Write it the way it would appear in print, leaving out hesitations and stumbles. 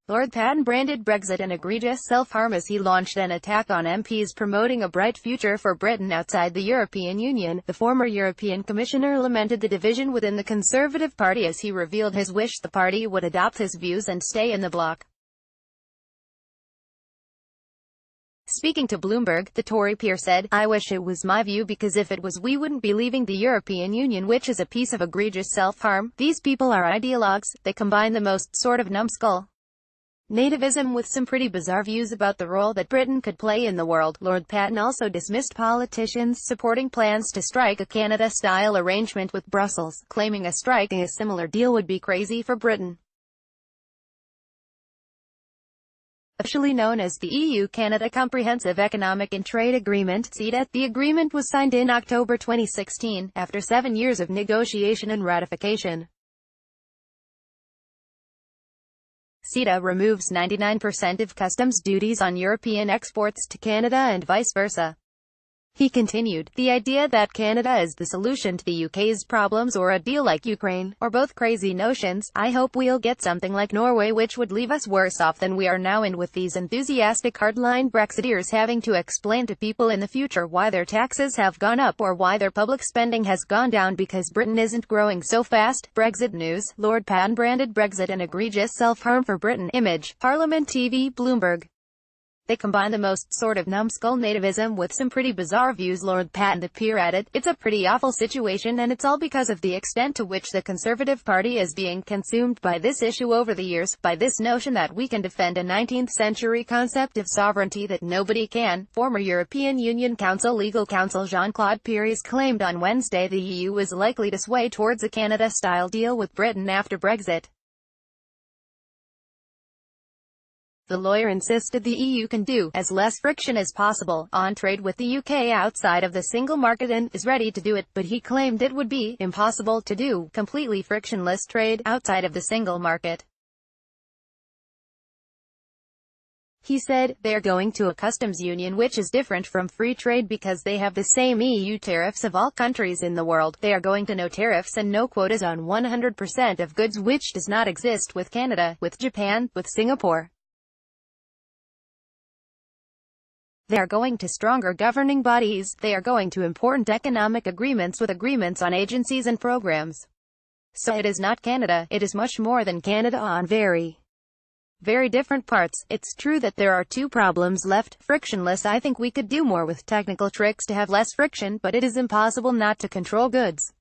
Lord Patten branded Brexit an egregious self-harm as he launched an attack on MPs promoting a bright future for Britain outside the European Union. The former European Commissioner lamented the division within the Conservative Party as he revealed his wish the party would adopt his views and stay in the bloc. Speaking to Bloomberg, the Tory peer said, "I wish it was my view because if it was we wouldn't be leaving the European Union, which is a piece of egregious self-harm. These people are ideologues. They combine the most sort of numbskull nativism with some pretty bizarre views about the role that Britain could play in the world." Lord Patten also dismissed politicians supporting plans to strike a Canada-style arrangement with Brussels, claiming striking a similar deal would be crazy for Britain. Officially known as the EU-Canada Comprehensive Economic and Trade Agreement (CETA), the agreement was signed in October 2016, after 7 years of negotiation and ratification. CETA removes 99% of customs duties on European exports to Canada and vice versa. He continued, "The idea that Canada is the solution to the UK's problems or a deal like Ukraine, or both crazy notions. I hope we'll get something like Norway, which would leave us worse off than we are now, and with these enthusiastic hardline Brexiteers having to explain to people in the future why their taxes have gone up or why their public spending has gone down because Britain isn't growing so fast." Brexit news. Lord Patten branded Brexit an egregious self-harm for Britain. Image, Parliament TV, Bloomberg. They combine the most sort of numbskull nativism with some pretty bizarre views. Lord Patten the peer added, "It's a pretty awful situation, and it's all because of the extent to which the Conservative Party is being consumed by this issue over the years, by this notion that we can defend a 19th-century concept of sovereignty that nobody can." Former European Union legal counsel Jean-Claude Pierres claimed on Wednesday the EU is likely to sway towards a Canada-style deal with Britain after Brexit. The lawyer insisted the EU can do as less friction as possible on trade with the UK outside of the single market and is ready to do it, but he claimed it would be impossible to do completely frictionless trade outside of the single market. He said, "They're going to a customs union which is different from free trade because they have the same EU tariffs of all countries in the world. They are going to no tariffs and no quotas on 100% of goods, which does not exist with Canada, with Japan, with Singapore. They are going to stronger governing bodies. They are going to important economic agreements with agreements on agencies and programs. So it is not Canada, it is much more than Canada on very different parts." It's true that there are two problems left. Frictionless. I think we could do more with technical tricks to have less friction, but it is impossible not to control goods.